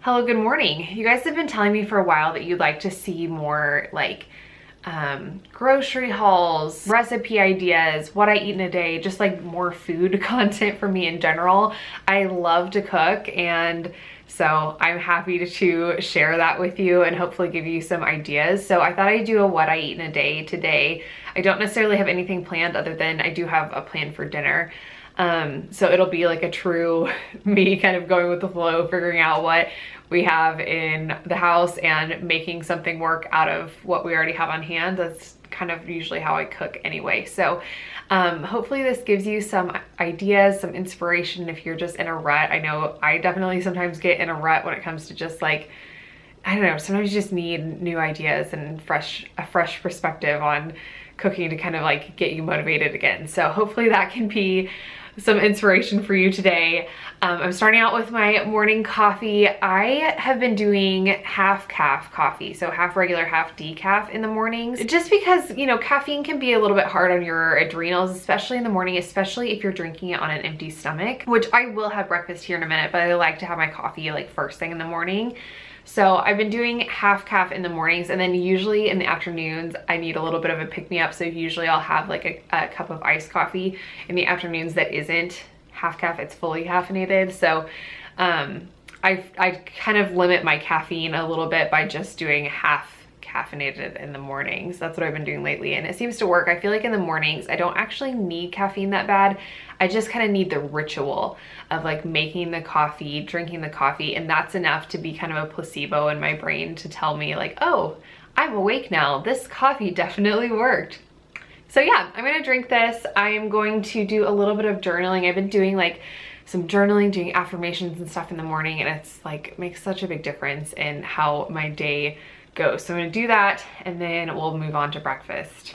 Hello, good morning. You guys have been telling me for a while that you'd like to see more like grocery hauls, recipe ideas, what I eat in a day, just like more food content for me in general. I love to cook, and so I'm happy to share that with you and hopefully give you some ideas. So I thought I'd do a what I eat in a day today. I don't necessarily have anything planned other than I do have a plan for dinner. So it'll be like a true me kind of going with the flow, figuring out what we have in the house and making something work out of what we already have on hand. That's kind of usually how I cook anyway. So hopefully this gives you some ideas, some inspiration if you're just in a rut. I know I definitely sometimes get in a rut when it comes to just like, I don't know, sometimes you just need new ideas and a fresh perspective on cooking to kind of like get you motivated again. So hopefully that can be some inspiration for you today. I'm starting out with my morning coffee. I have been doing half calf coffee, so half regular, half decaf in the mornings, just because, you know, caffeine can be a little bit hard on your adrenals, especially in the morning, especially if you're drinking it on an empty stomach, which I will have breakfast here in a minute, but I like to have my coffee like first thing in the morning. So I've been doing half calf in the mornings, and then usually in the afternoons, I need a little bit of a pick-me-up. So usually I'll have like a cup of iced coffee in the afternoons that isn't half calf, it's fully caffeinated. So I kind of limit my caffeine a little bit by just doing half caffeinated in the mornings. That's what I've been doing lately, and it seems to work. I feel like in the mornings, I don't actually need caffeine that bad. I just kind of need the ritual of like making the coffee, drinking the coffee, and that's enough to be kind of a placebo in my brain to tell me like, oh, I'm awake now. This coffee definitely worked. So yeah, I'm gonna drink this. I am going to do a little bit of journaling. I've been doing like some journaling, doing affirmations and stuff in the morning, and it's like makes such a big difference in how my day goes. So I'm gonna do that, and then we'll move on to breakfast.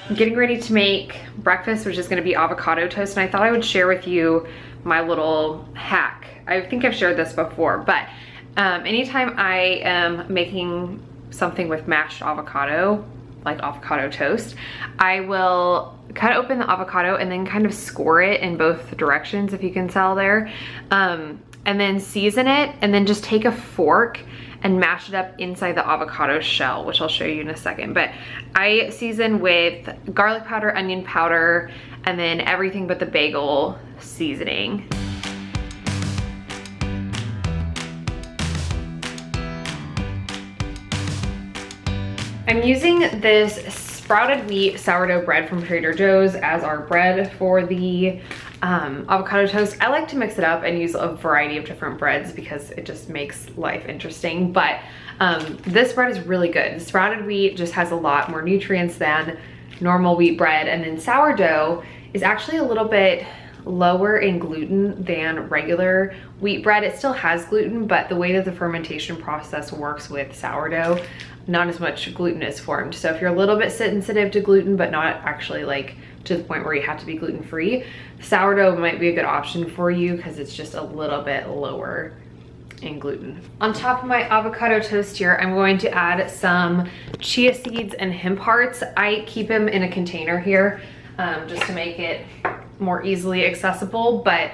I'm getting ready to make breakfast, which is gonna be avocado toast, and I thought I would share with you my little hack. I think I've shared this before, but anytime I am making something with mashed avocado, like avocado toast, I will cut open the avocado and then kind of score it in both directions, if you can tell there, and then season it, and then just take a fork and mash it up inside the avocado shell, which I'll show you in a second. But I season with garlic powder, onion powder, and then everything but the bagel seasoning. I'm using this sprouted wheat sourdough bread from Trader Joe's as our bread for the avocado toast. I like to mix it up and use a variety of different breads because it just makes life interesting. But this bread is really good. The sprouted wheat just has a lot more nutrients than normal wheat bread. And then sourdough is actually a little bit lower in gluten than regular wheat bread. It still has gluten, but the way that the fermentation process works with sourdough, not as much gluten is formed. So if you're a little bit sensitive to gluten, but not actually like to the point where you have to be gluten-free, sourdough might be a good option for you because it's just a little bit lower in gluten. On top of my avocado toast here, I'm going to add some chia seeds and hemp hearts. I keep them in a container here just to make it more easily accessible, but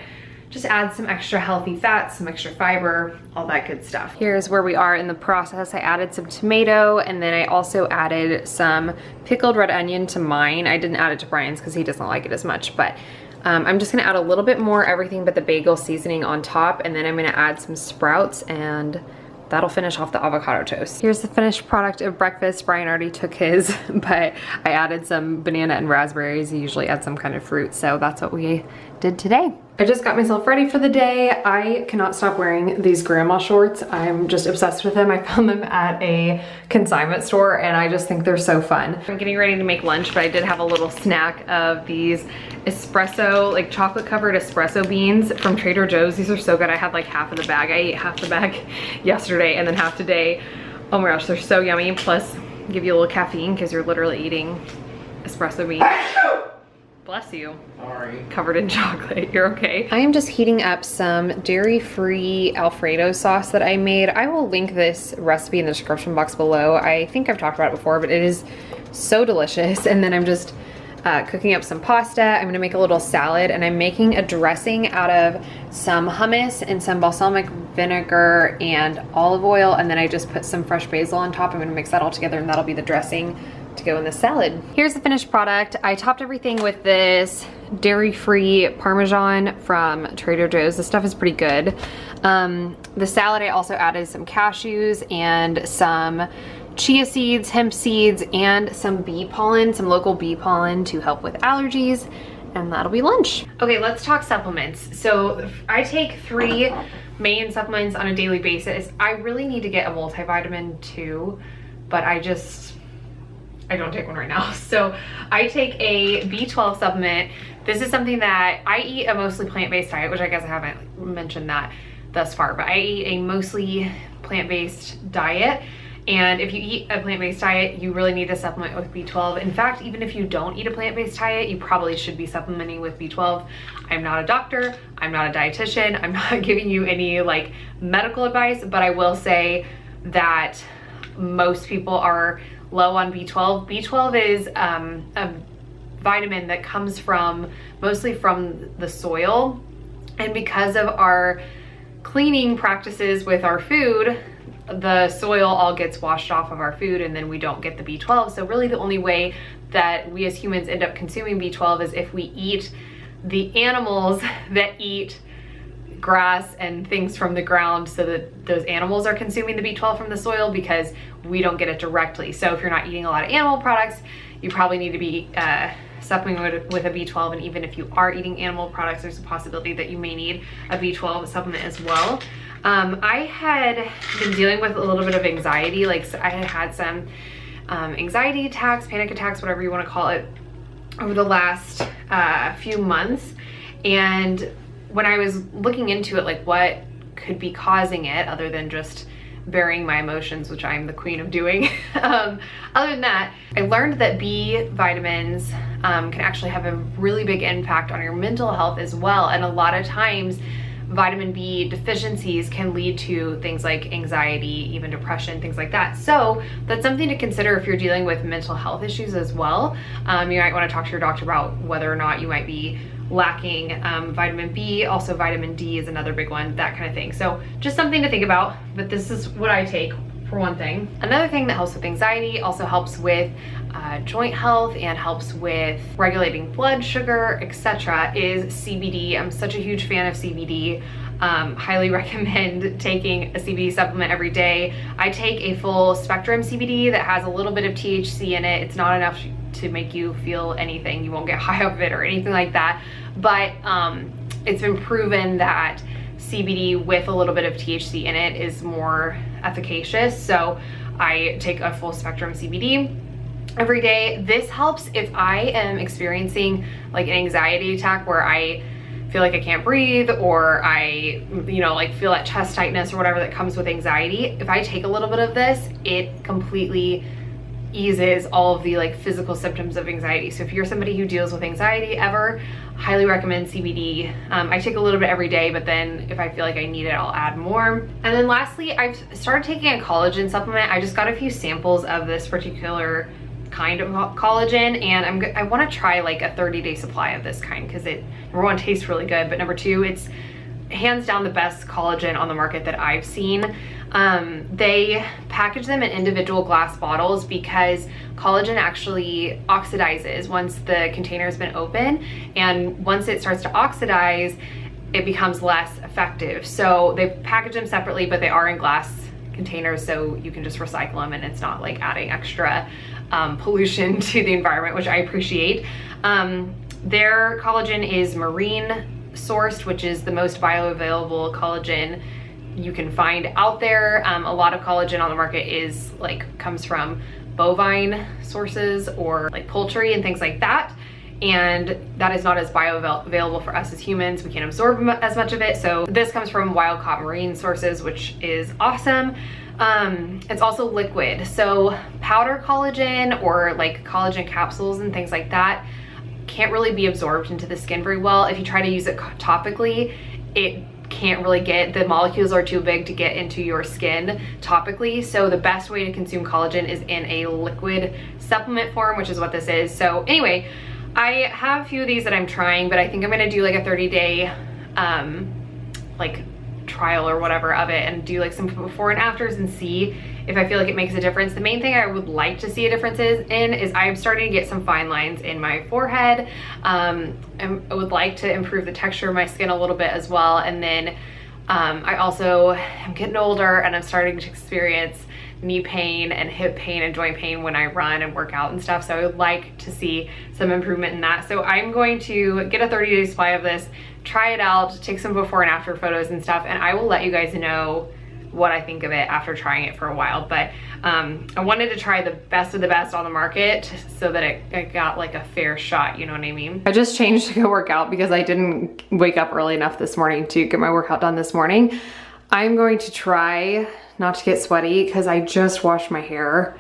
just add some extra healthy fats, some extra fiber, all that good stuff. Here's where we are in the process. I added some tomato, and then I also added some pickled red onion to mine. I didn't add it to Brian's because he doesn't like it as much, but I'm just gonna add a little bit more, everything but the bagel seasoning on top, and then I'm gonna add some sprouts, and that'll finish off the avocado toast. Here's the finished product of breakfast. Brian already took his, but I added some banana and raspberries. You usually add some kind of fruit, so that's what we did today. I just got myself ready for the day. I cannot stop wearing these grandma shorts. I'm just obsessed with them. I found them at a consignment store, and I just think they're so fun. I'm getting ready to make lunch, but I did have a little snack of these espresso, like chocolate covered espresso beans from Trader Joe's. These are so good. I had like half of the bag. I ate half the bag yesterday and then half today. Oh my gosh, they're so yummy. Plus give you a little caffeine because you're literally eating espresso beans. Bless you. Sorry. Covered in chocolate. You're okay. I am just heating up some dairy-free Alfredo sauce that I made. I will link this recipe in the description box below. I think I've talked about it before, but it is so delicious. And then I'm just cooking up some pasta. I'm gonna make a little salad, and I'm making a dressing out of some hummus and some balsamic vinegar and olive oil, and then I just put some fresh basil on top. I'm gonna mix that all together, and that'll be the dressing to go in the salad. Here's the finished product. I topped everything with this dairy-free Parmesan from Trader Joe's. This stuff is pretty good. The salad, I also added some cashews and some chia seeds, hemp seeds, and some bee pollen, some local bee pollen to help with allergies, and that'll be lunch. Okay, let's talk supplements. So I take 3 main supplements on a daily basis. I really need to get a multivitamin too, but I don't take one right now. So I take a B12 supplement. This is something that I eat a mostly plant-based diet, which I guess I haven't mentioned that thus far, but I eat a mostly plant-based diet. And if you eat a plant-based diet, you really need to supplement with B12. In fact, even if you don't eat a plant-based diet, you probably should be supplementing with B12. I'm not a doctor, I'm not a dietitian, I'm not giving you any like medical advice, but I will say that most people are low on B12. B12 is a vitamin that comes from mostly from the soil, and because of our cleaning practices with our food, the soil all gets washed off of our food, and then we don't get the B12. So really the only way that we as humans end up consuming B12 is if we eat the animals that eat grass and things from the ground, so that those animals are consuming the B12 from the soil, because we don't get it directly. So if you're not eating a lot of animal products, you probably need to be supplementing with a B12, and even if you are eating animal products, there's a possibility that you may need a B12 supplement as well. I had been dealing with a little bit of anxiety, like I had some anxiety attacks, panic attacks, whatever you want to call it, over the last few months. And when I was looking into it, like what could be causing it other than just burying my emotions, which I'm the queen of doing. Other than that, I learned that B vitamins can actually have a really big impact on your mental health as well. And a lot of times vitamin B deficiencies can lead to things like anxiety, even depression, things like that. So that's something to consider if you're dealing with mental health issues as well. You might want to talk to your doctor about whether or not you might be lacking vitamin B. Also vitamin D is another big one, that kind of thing. So just something to think about, but this is what I take for one thing. Another thing that helps with anxiety, also helps with joint health and helps with regulating blood sugar, etc., is CBD. I'm such a huge fan of CBD. Highly recommend taking a CBD supplement every day. I take a full spectrum CBD that has a little bit of THC in it. It's not enough to make you feel anything. You won't get high off of it or anything like that. But it's been proven that CBD with a little bit of THC in it is more efficacious. So I take a full spectrum CBD every day. This helps if I am experiencing like an anxiety attack where I feel like I can't breathe, or I, like feel that chest tightness or whatever that comes with anxiety. If I take a little bit of this, it completely eases all of the like physical symptoms of anxiety. So if you're somebody who deals with anxiety ever, highly recommend CBD. I take a little bit every day, but then if I feel like I need it, I'll add more. And then lastly, I've started taking a collagen supplement. I just got a few samples of this particular kind of collagen, and I want to try like a 30-day supply of this kind, because it, number one, tastes really good, but number two, it's hands down the best collagen on the market that I've seen. They package them in individual glass bottles because collagen actually oxidizes once the container has been open, and once it starts to oxidize, it becomes less effective. So they package them separately, but they are in glass containers, so you can just recycle them, and it's not like adding extra pollution to the environment, which I appreciate. Their collagen is marine sourced, which is the most bioavailable collagen you can find out there. A lot of collagen on the market is comes from bovine sources or like poultry and things like that, and that is not as bioavailable for us as humans. We can't absorb as much of it. So this comes from wild caught marine sources, which is awesome. It's also liquid, so powder collagen or like collagen capsules and things like that can't really be absorbed into the skin very well. If you try to use it topically, it can't really get, the molecules are too big to get into your skin topically. So the best way to consume collagen is in a liquid supplement form, which is what this is. So anyway, I have a few of these that I'm trying, but I think I'm gonna do like a 30-day like trial or whatever of it and do like some before and afters and see if I feel like it makes a difference. The main thing I would like to see a difference is I'm starting to get some fine lines in my forehead. I would like to improve the texture of my skin a little bit as well. And then I also am getting older and I'm starting to experience knee pain and hip pain and joint pain when I run and work out and stuff. So I would like to see some improvement in that. So I'm going to get a 30-day supply of this, try it out, take some before and after photos and stuff, and I will let you guys know what I think of it after trying it for a while. But I wanted to try the best of the best on the market so that it got like a fair shot, you know what I mean? I just changed to go work out because I didn't wake up early enough this morning to get my workout done this morning. I'm going to try not to get sweaty because I just washed my hair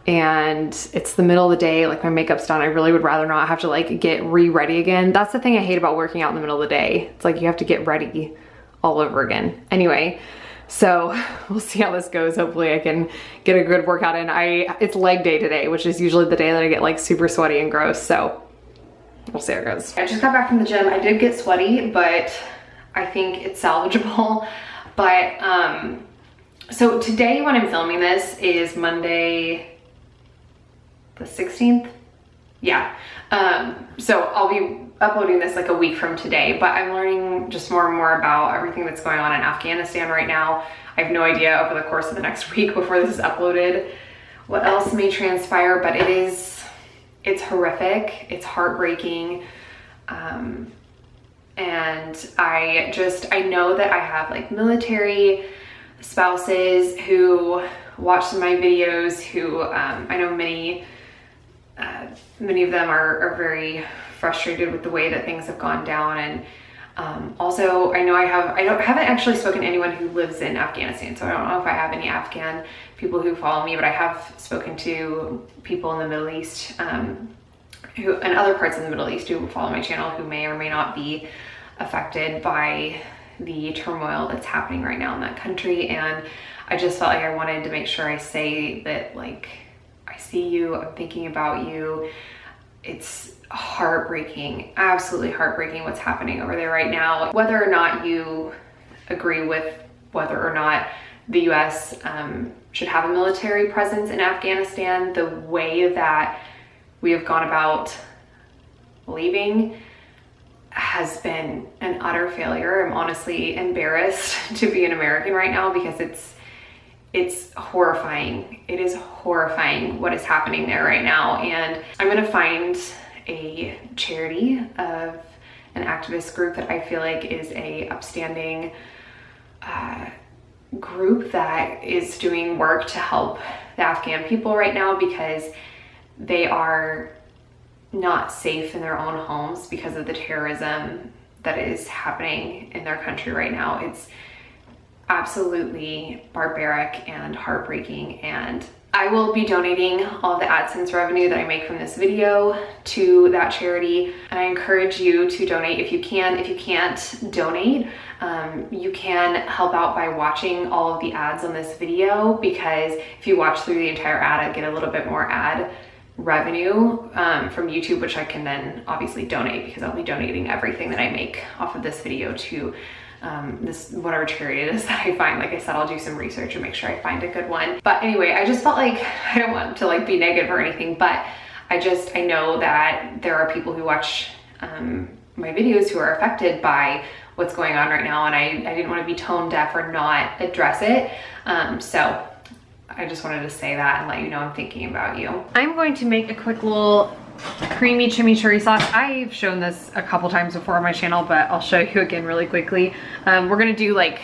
and it's the middle of the day, like my makeup's done. I really would rather not have to like get ready again. That's the thing I hate about working out in the middle of the day. It's like you have to get ready all over again. Anyway, so we'll see how this goes. Hopefully I can get a good workout in. It's leg day today, which is usually the day that I get like super sweaty and gross. So we'll see how it goes. I just got back from the gym. I did get sweaty, but I think it's salvageable. But so today when I'm filming this is Monday the 16th. Yeah. So I'll be uploading this like a week from today, but I'm learning just more and more about everything that's going on in Afghanistan right now. I have no idea over the course of the next week before this is uploaded what else may transpire, but it's horrific. It's heartbreaking. And I know that I have like military spouses who watch some of my videos who I know many of them are very frustrated with the way that things have gone down. And also I know I haven't actually spoken to anyone who lives in Afghanistan, so I don't know if I have any Afghan people who follow me, but I have spoken to people in the Middle East and other parts of the Middle East who follow my channel who may or may not be affected by the turmoil that's happening right now in that country. And I just felt like I wanted to make sure I say that, like, I see you, I'm thinking about you. It's heartbreaking, absolutely heartbreaking what's happening over there right now. Whether or not you agree with whether or not the US should have a military presence in Afghanistan, the way that we have gone about leaving has been an utter failure. I'm honestly embarrassed to be an American right now because it's horrifying. It is horrifying what is happening there right now. And I'm gonna find a charity of an activist group that I feel like is a upstanding group that is doing work to help the Afghan people right now because they are not safe in their own homes because of the terrorism that is happening in their country right now. It's absolutely barbaric and heartbreaking, and I will be donating all the AdSense revenue that I make from this video to that charity, and I encourage you to donate if you can. If you can't donate, you can help out by watching all of the ads on this video, because if you watch through the entire ad, I get a little bit more ad revenue from YouTube, which I can then obviously donate, because I'll be donating everything that I make off of this video to this whatever charity it is that I find. Like I said, I'll do some research and make sure I find a good one. But anyway, I just felt like I don't want to like be negative or anything, but I know that there are people who watch my videos who are affected by what's going on right now, and I didn't want to be tone deaf or not address it. So I just wanted to say that and let you know I'm thinking about you. I'm going to make a quick little creamy chimichurri sauce. I've shown this a couple times before on my channel, but I'll show you again really quickly. We're gonna do like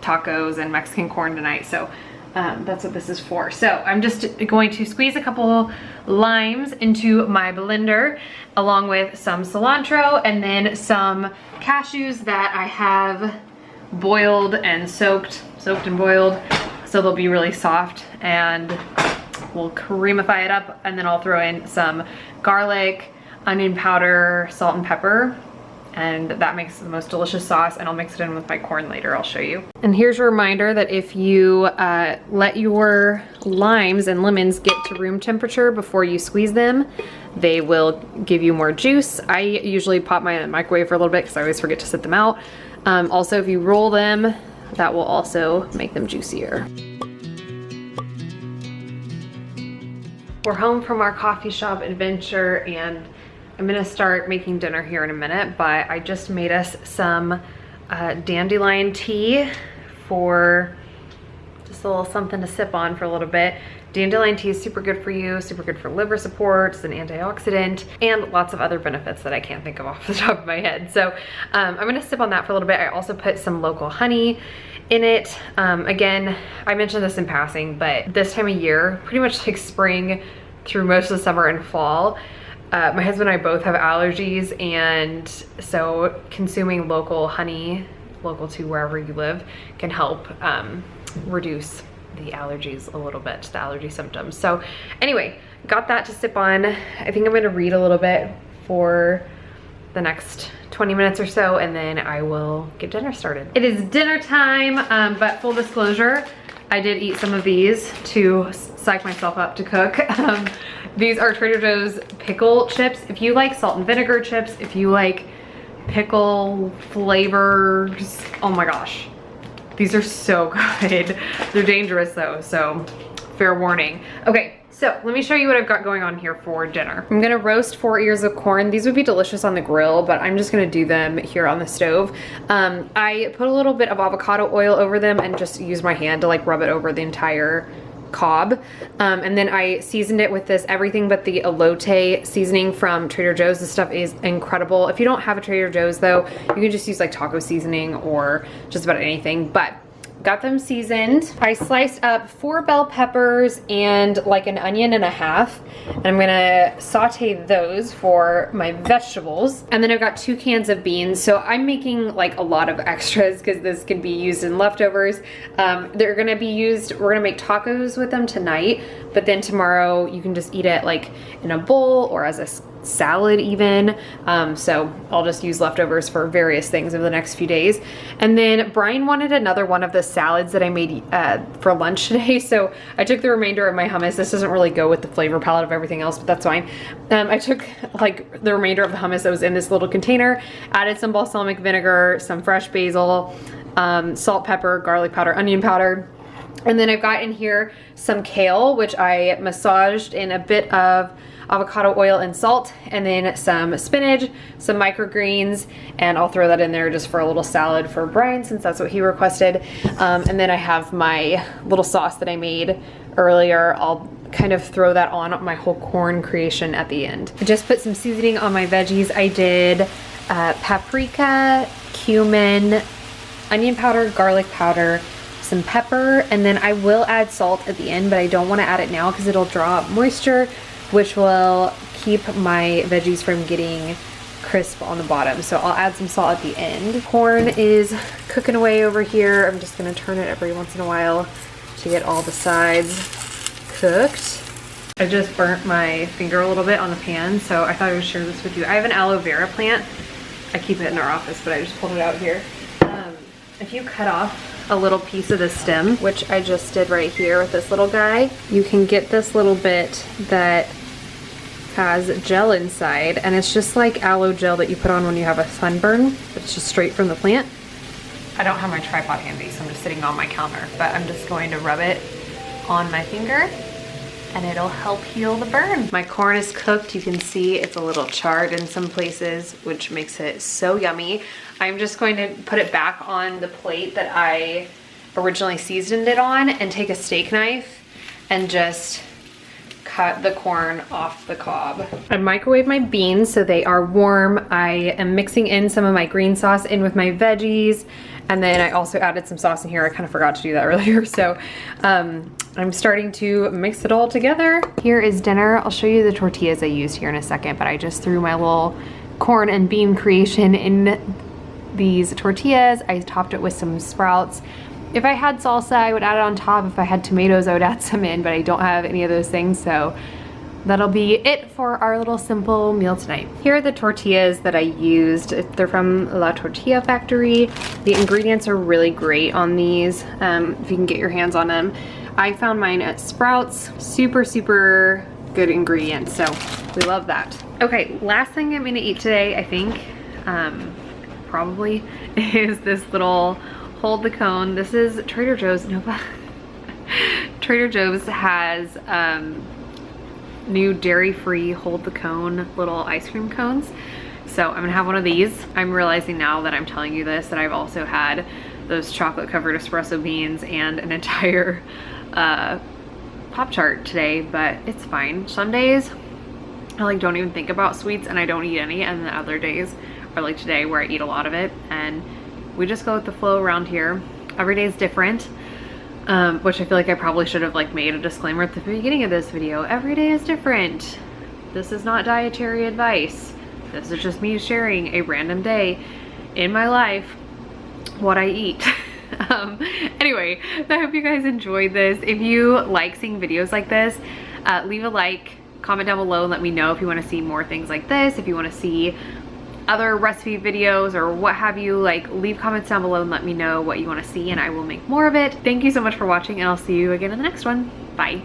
tacos and Mexican corn tonight, so that's what this is for. So I'm just going to squeeze a couple limes into my blender along with some cilantro and then some cashews that I have boiled and soaked and boiled, so they'll be really soft, and we'll creamify it up, and then I'll throw in some garlic, onion powder, salt and pepper, and that makes the most delicious sauce, and I'll mix it in with my corn later. I'll show you. And here's a reminder that if you let your limes and lemons get to room temperature before you squeeze them, they will give you more juice. I usually pop mine in the microwave for a little bit because I always forget to set them out. Also, if you roll them, that will also make them juicier. We're home from our coffee shop adventure, and I'm gonna start making dinner here in a minute, but I just made us some dandelion tea for just a little something to sip on for a little bit. Dandelion tea is super good for you, super good for liver support, it's an antioxidant, and lots of other benefits that I can't think of off the top of my head. So I'm gonna sip on that for a little bit. I also put some local honey in it. Again, I mentioned this in passing, but this time of year, pretty much like spring through most of the summer and fall, my husband and I both have allergies, and so consuming local honey, local to wherever you live, can help reduce the allergies a little bit, the allergy symptoms. So anyway, got that to sip on. I think I'm gonna read a little bit for the next 20 minutes or so, and then I will get dinner started. It is dinner time, but full disclosure, I did eat some of these to psych myself up to cook. These are Trader Joe's pickle chips. If you like salt and vinegar chips, if you like pickle flavors, oh my gosh, these are so good. They're dangerous though, so fair warning. Okay, so let me show you what I've got going on here for dinner. I'm gonna roast 4 ears of corn. These would be delicious on the grill, but I'm just gonna do them here on the stove. I put a little bit of avocado oil over them and just use my hand to like rub it over the entire cob, and then I seasoned it with this everything but the elote seasoning from Trader Joe's. This stuff is incredible. If you don't have a Trader Joe's though, you can just use like taco seasoning or just about anything, but got them seasoned. I sliced up 4 bell peppers and like an onion and a half, and I'm gonna saute those for my vegetables. And then I've got 2 cans of beans. So I'm making like a lot of extras because this can be used in leftovers. They're gonna be used, we're gonna make tacos with them tonight, but then tomorrow you can just eat it like in a bowl or as a salad even. So I'll just use leftovers for various things over the next few days. And then Brian wanted another one of the salads that I made for lunch today, so I took the remainder of my hummus. This doesn't really go with the flavor palette of everything else, but that's fine. I took like the remainder of the hummus that was in this little container, added some balsamic vinegar, some fresh basil, salt, pepper, garlic powder, onion powder. And then I've got in here some kale, which I massaged in a bit of avocado oil and salt, and then some spinach, some microgreens, and I'll throw that in there just for a little salad for Brian since that's what he requested. And then I have my little sauce that I made earlier. I'll kind of throw that on my whole corn creation at the end. I just put some seasoning on my veggies. I did paprika, cumin, onion powder, garlic powder, some pepper, and then I will add salt at the end, but I don't want to add it now because it'll draw up moisture, which will keep my veggies from getting crisp on the bottom. So I'll add some salt at the end. Corn is cooking away over here. I'm just gonna turn it every once in a while to get all the sides cooked. I just burnt my finger a little bit on the pan, so I thought I would share this with you. I have an aloe vera plant. I keep it in our office, but I just pulled it out here. If you cut off a little piece of the stem, which I just did right here with this little guy, you can get this little bit that has gel inside, and it's just like aloe gel that you put on when you have a sunburn, but it's just straight from the plant. I don't have my tripod handy, so I'm just sitting on my counter, but I'm just going to rub it on my finger and it'll help heal the burn. My corn is cooked. You can see it's a little charred in some places, which makes it so yummy. I'm just going to put it back on the plate that I originally seasoned it on and take a steak knife and just cut the corn off the cob. I microwaved my beans so they are warm. I am mixing in some of my green sauce in with my veggies, and then I also added some sauce in here. I kind of forgot to do that earlier, so I'm starting to mix it all together. Here is dinner. I'll show you the tortillas I used here in a second, but I just threw my little corn and bean creation in these tortillas. I topped it with some sprouts. If I had salsa, I would add it on top. If I had tomatoes, I would add some in, but I don't have any of those things, so that'll be it for our little simple meal tonight. Here are the tortillas that I used. They're from La Tortilla Factory. The ingredients are really great on these, if you can get your hands on them. I found mine at Sprouts. Super, super good ingredients, so we love that. Okay, last thing I'm gonna eat today, I think, probably, is this little hold the cone. This is Trader Joe's. Trader Joe's has new dairy-free hold the cone little ice cream cones. So I'm gonna have one of these. I'm realizing now that I'm telling you this that I've also had those chocolate covered espresso beans and an entire Pop-Tart today, but it's fine. Some days I like don't even think about sweets and I don't eat any, and the other days are like today where I eat a lot of it, and we just go with the flow around here. Every day is different, which I feel like I probably should have like made a disclaimer at the beginning of this video. Every day is different. This is not dietary advice. This is just me sharing a random day in my life, what I eat. Anyway, I hope you guys enjoyed this. If you like seeing videos like this, leave a like, comment down below and let me know if you want to see more things like this, if you want to see other recipe videos or what have you. Like, leave comments down below and let me know what you want to see and I will make more of it. Thank you so much for watching, and I'll see you again in the next one. Bye.